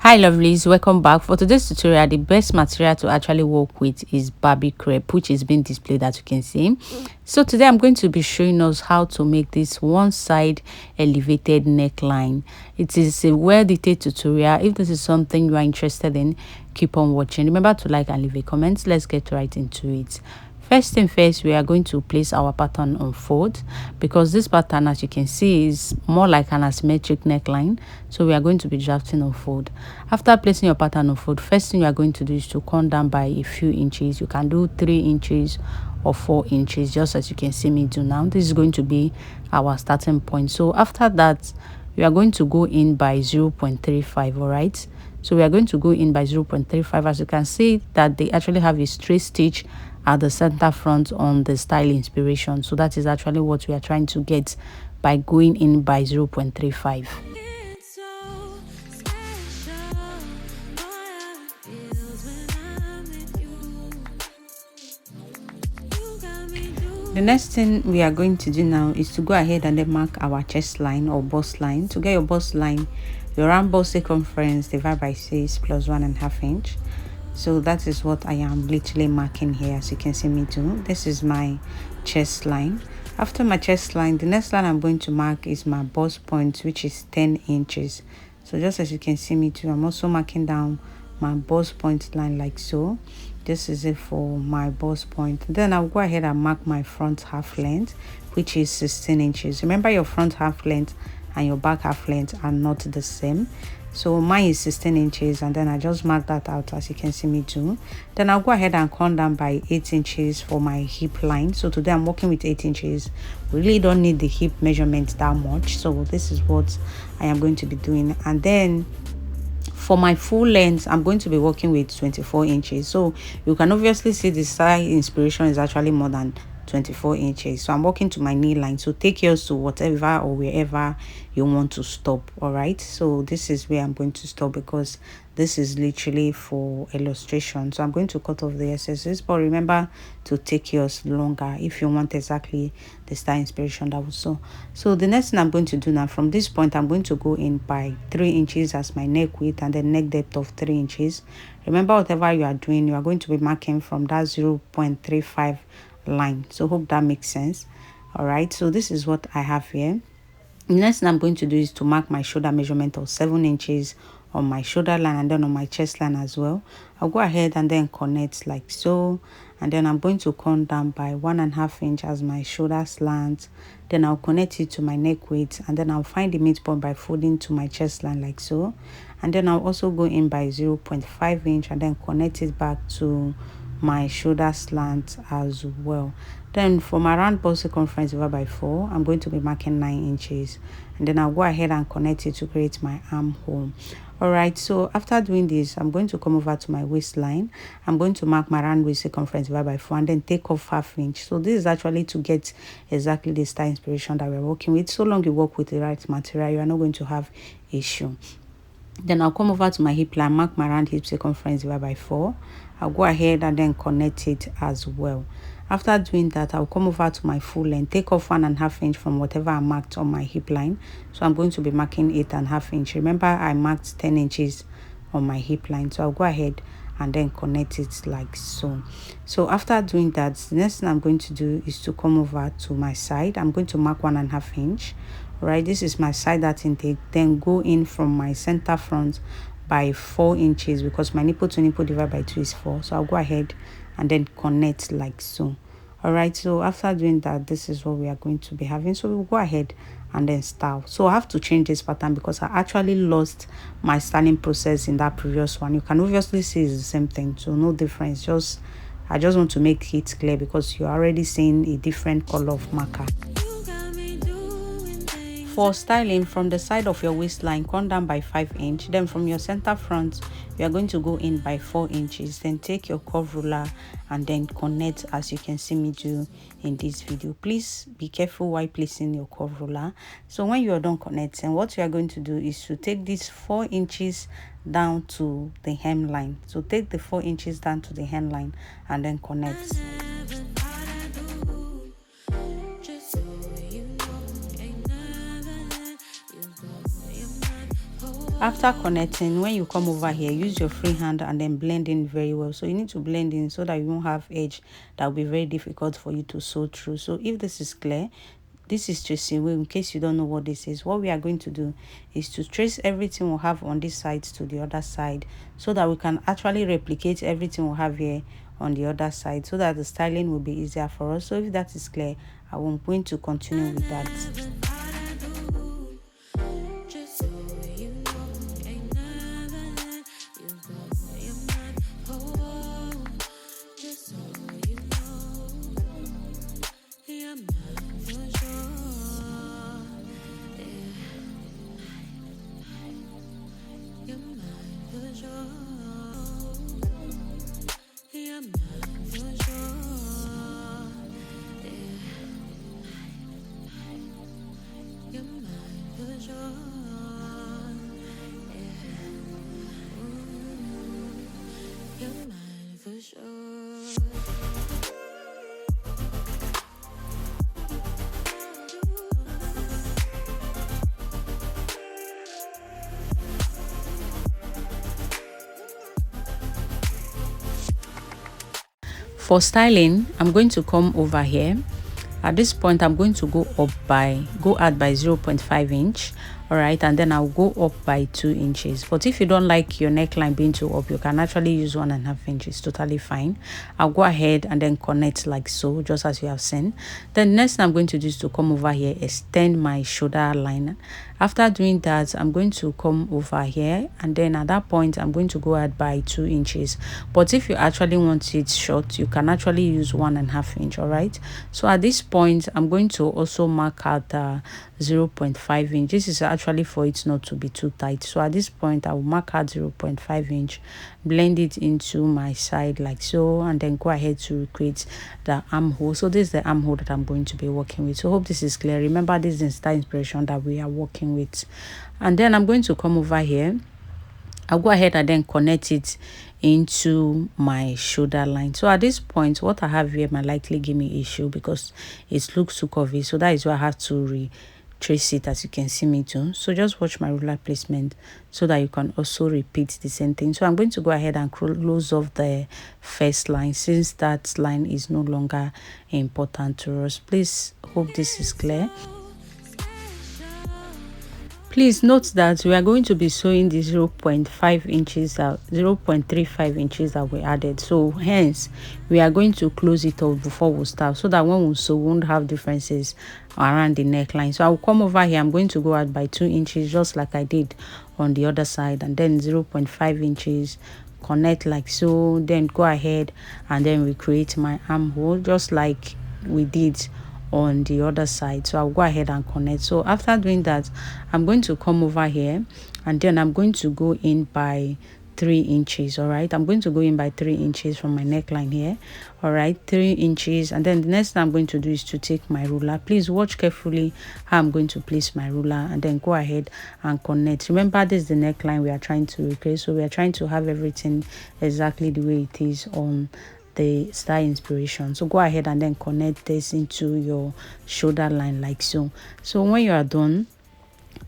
Hi lovelies, welcome back. For today's tutorial, the best material to actually work with is Barbie crepe, which is being displayed as you can see. So today I'm going to be showing us how to make this one side elevated neckline. It is a well detailed tutorial. If this is something you are interested in, keep on watching. Remember to like and leave a comment. Let's get right into it. First thing first, we are going to place our pattern on fold because this pattern, as you can see, is more like an asymmetric neckline. So we are going to be drafting on fold. After placing your pattern on fold, first thing you are going to do is to come down by a few inches. You can do 3 inches or 4 inches, just as you can see me do now. This is going to be our starting point. So after that, we are going to go in by 0.35, all right? So we are going to go in by 0.35. As you can see that they actually have a straight stitch at the center front on the style inspiration. So that is actually what we are trying to get by going in by 0.35. The next thing we are going to do now is to go ahead and then mark our chest line or bust line. To get your bust line, your round bust circumference divided by 6 plus 1.5 inch. So that is what I am literally marking here, as you can see me do. This is my chest line. After my chest line, the next line I'm going to mark is my bust point, which is 10 inches. So just as you can see me do, I'm also marking down my bust point line like so. This is it for my bust point. Then I'll go ahead and mark my front half length, which is 16 inches. Remember, your front half length and your back half length are not the same. So mine is 16 inches, and then I just mark that out as you can see me do. Then I'll go ahead and come down by 8 inches for my hip line. So today I'm working with 8 inches. We really don't need the hip measurement that much, so this is what I am going to be doing. And then for my full length, I'm going to be working with 24 inches. So you can obviously see the style inspiration is actually more than 24 inches. So I'm working to my knee line. So take yours to whatever or wherever you want to stop. All right, so this is where I'm going to stop because this is literally for illustration. So I'm going to cut off the excesses, but remember to take yours longer if you want exactly the style inspiration that was so the next thing I'm going to do now, from this point I'm going to go in by 3 inches as my neck width and then neck depth of 3 inches. Remember, whatever you are doing, you are going to be marking from that 0.35 line. So hope that makes sense. All right, so this is what I have here. The next thing I'm going to do is to mark my shoulder measurement of 7 inches on my shoulder line and then on my chest line as well. I'll go ahead and then connect like so, and then I'm going to come down by 1.5 inch as my shoulder slant. Then I'll connect it to my neck width, and then I'll find the midpoint by folding to my chest line like so, and then I'll also go in by 0.5 inch and then connect it back to my shoulder slant as well. Then for my round bust circumference divided by 4, I'm going to be marking 9 inches, and then I'll go ahead and connect it to create my armhole. All right, so after doing this, I'm going to come over to my waistline. I'm going to mark my round waist circumference divided by 4 and then take off 1/2 inch. So this is actually to get exactly the style inspiration that we're working with. So long you work with the right material, you are not going to have issue. Then I'll come over to my hip line, mark my round hip circumference divided by 4. I'll go ahead and then connect it as well. After doing that, I'll come over to my full length, take off 1.5 inch from whatever I marked on my hip line. So I'm going to be marking 8.5 inch. Remember, I marked 10 inches on my hip line. So I'll go ahead and then connect it like so. So after doing that, the next thing I'm going to do is to come over to my side. I'm going to mark 1.5 inch. Right, this is my side that intake. Then go in from my center front by 4 inches because my nipple to nipple divided by 2 is 4. So I'll go ahead and then connect like so. All right, so after doing that, this is what we are going to be having. So we'll go ahead and then style. So I have to change this pattern because I actually lost my styling process in that previous one. You can obviously see it's the same thing, so no difference. I just want to make it clear because you're already seeing a different color of marker. For styling, from the side of your waistline, come down by 5 inch. Then from your center front, you are going to go in by 4 inches. Then take your curve ruler and then connect as you can see me do in this video. Please be careful while placing your curve ruler. So when you are done connecting, what you are going to do is to take these 4 inches down to the hemline. So take the 4 inches down to the hemline and then connect. after connecting, when you come over here, use your free hand and then blend in very well. So you need to blend in so that you won't have edge that will be very difficult for you to sew through. So if this is clear, this is tracing wheel. In case you don't know what this is, what we are going to do is to trace everything we have on this side to the other side, so that we can actually replicate everything we have here on the other side, so that the styling will be easier for us. So if that is clear, I'm going to continue with that. For styling, I'm going to come over here. At this point, I'm going to go out by 0.5 inch. All right, and then I'll go up by 2 inches. But if you don't like your neckline being too up, you can actually use 1.5 inches. Totally fine. I'll go ahead and then connect like so, just as you have seen. Then next thing I'm going to do is to come over here, extend my shoulder line. After doing that, I'm going to come over here, and then at that point I'm going to go out by 2 inches. But if you actually want it short, you can actually use 1.5 inch. All right, so at this point I'm going to also mark out 0.5 inch. This is actually for it not to be too tight. So at this point I will mark out 0.5 inch, blend it into my side like so, and then go ahead to create the armhole. So this is the armhole that I'm going to be working with. So hope this is clear. Remember, this is the inspiration that we are working with. And then I'm going to come over here. I'll go ahead and then connect it into my shoulder line. So at this point, what I have here might likely give me issue because it looks too curvy. So that is why I have to retrace it, as you can see me do. So just watch my ruler placement so that you can also repeat the same thing. So I'm going to go ahead and close off the first line, since that line is no longer important to us. Please hope this is clear. Please note that we are going to be sewing the 0.5 inches, 0.35 inches that we added. So hence, we are going to close it off before we start, so that when we sew, we won't have differences around the neckline. So I will come over here. I'm going to go out by 2 inches, just like I did on the other side, and then 0.5 inches, connect like so. Then go ahead and then recreate my armhole, just like we did on the other side. So I'll go ahead and connect. So after doing that, I'm going to come over here, and then I'm going to go in by 3 inches. All right, I'm going to go in by 3 inches from my neckline here. All right, 3 inches. And then the next thing I'm going to do is to take my ruler. Please watch carefully how I'm going to place my ruler, and then go ahead and connect. Remember, this is the neckline we are trying to recreate, so we are trying to have everything exactly the way it is on the style inspiration. So go ahead and then connect this into your shoulder line like so. So when you are done,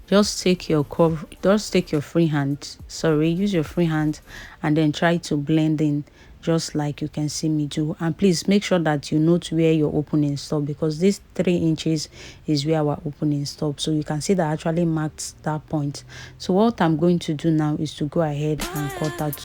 just take your free hand, use your free hand, and then try to blend in just like you can see me do. And please make sure that you note where your opening stop, because this 3 inches is where our opening stop. So you can see that I actually marked that point. So what I'm going to do now is to go ahead and cut out.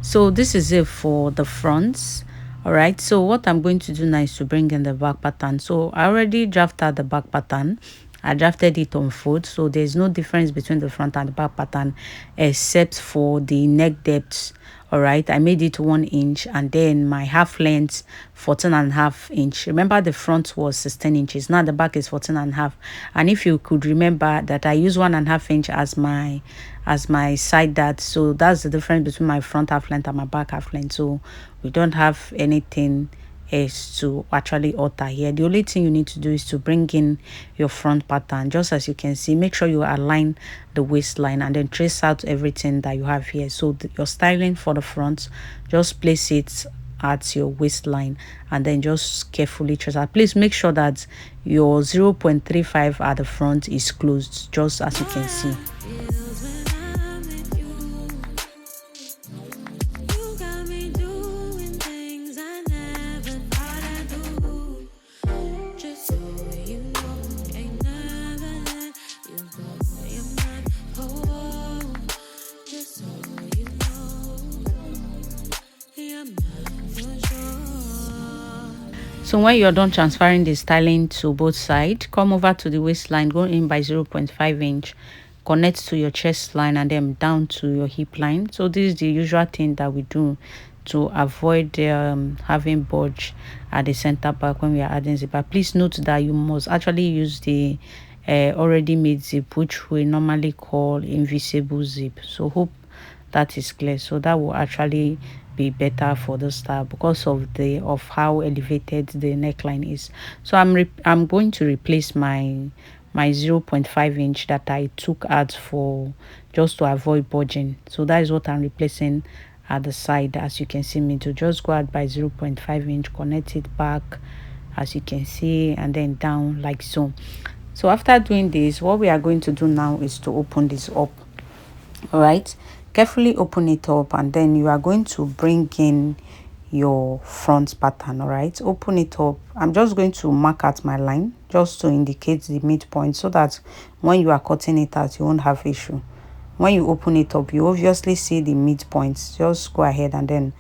So this is it for the fronts. All right, so what I'm going to do now is to bring in the back pattern. So I already drafted the back pattern. I drafted it on fold, so there's no difference between the front and the back pattern except for the neck depth All right, I made it 1 inch, and then my half length 14.5 inch. Remember, the front was 16 inches, now the back is 14.5. And if you could remember that I use 1.5 inch as my side dart, so that's the difference between my front half length and my back half length. So we don't have anything is to actually alter here. The only thing you need to do is to bring in your front pattern. Just as you can see, make sure you align the waistline and then trace out everything that you have here. So your styling for the front, just place it at your waistline and then just carefully trace out. Please make sure that your 0.35 at the front is closed, just as you can see. So when you're done transferring the styling to both sides, come over to the waistline, go in by 0.5 inch, connect to your chest line and then down to your hip line. So this is the usual thing that we do to avoid having bulge at the center back when we are adding zipper. Please note that you must actually use the already made zip, which we normally call invisible zip. So hope that is clear. So that will actually be better for the style because of how elevated the neckline is. So I'm going to replace my 0.5 inch that I took out for just to avoid bulging. So that is what I'm replacing at the side. As you can see me to just go out by 0.5 inch, connect it back as you can see, and then down like so. So after doing this, what we are going to do now is to open this up. All right, carefully open it up and then you are going to bring in your front pattern. All right, open it up. I'm just going to mark out my line just to indicate the midpoint so that when you are cutting it out you won't have issue. When you open it up, you obviously see the midpoint. Just go ahead and then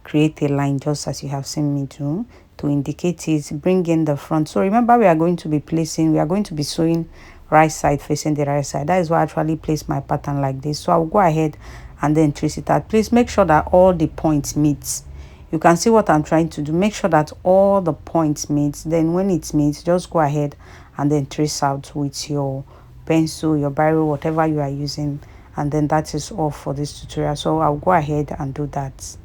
create a line just as you have seen me do to indicate it. Bring in the front. So remember, we are going to be sewing right side facing the right side. That is why I actually place my pattern like this. So I'll go ahead and then trace it out. Please make sure that all the points meet. You can see what I'm trying to do. Make sure that all the points meet. Then when it meets, just go ahead and then trace out with your pencil, your biro, whatever you are using. And then that is all for this tutorial. So I'll go ahead and do that.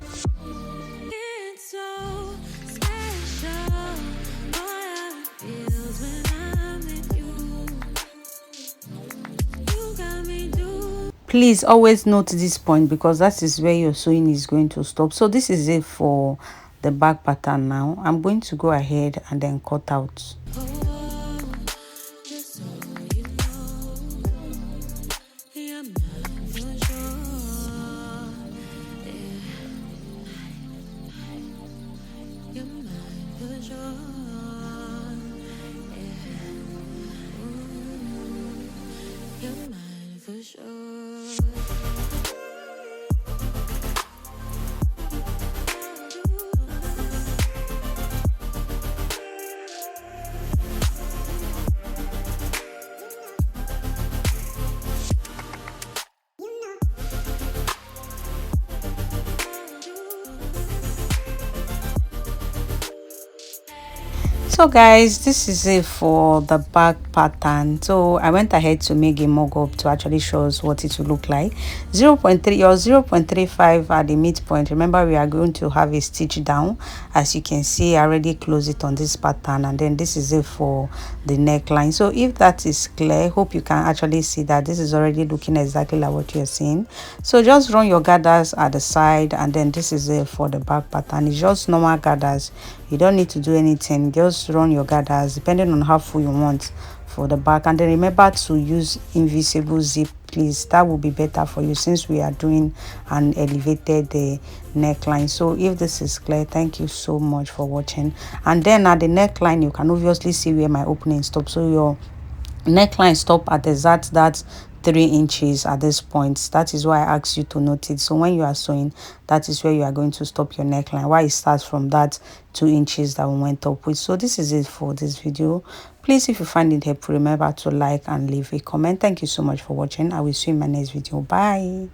Please always note this point because that is where your sewing is going to stop. So this is it for the back pattern. Now I'm going to go ahead and then cut out. So guys, this is it for the back pattern. So I went ahead to make a mock-up to actually show us what it will look like. 0.3 or 0.35 at the midpoint. Remember, we are going to have a stitch down. As you can see, I already close it on this pattern, and then this is it for the neckline. So if that is clear, hope you can actually see that this is already looking exactly like what you're seeing. So just run your gathers at the side, and then this is it for the back pattern. It's just normal gathers. You don't need to do anything, just run your gathers depending on how full you want for the back. And then remember to use invisible zip, please. That will be better for you since we are doing an elevated neckline. So if this is clear, thank you so much for watching. And then at the neckline, you can obviously see where my opening stops. So your neckline stop at exact that 3 inches at this point. That is why I asked you to note it. So when you are sewing, that is where you are going to stop your neckline, why it starts from that 2 inches that we went up with. So this is it for this video. Please, if you find it helpful, remember to like and leave a comment. Thank you so much for watching. I will see you in my next video. Bye.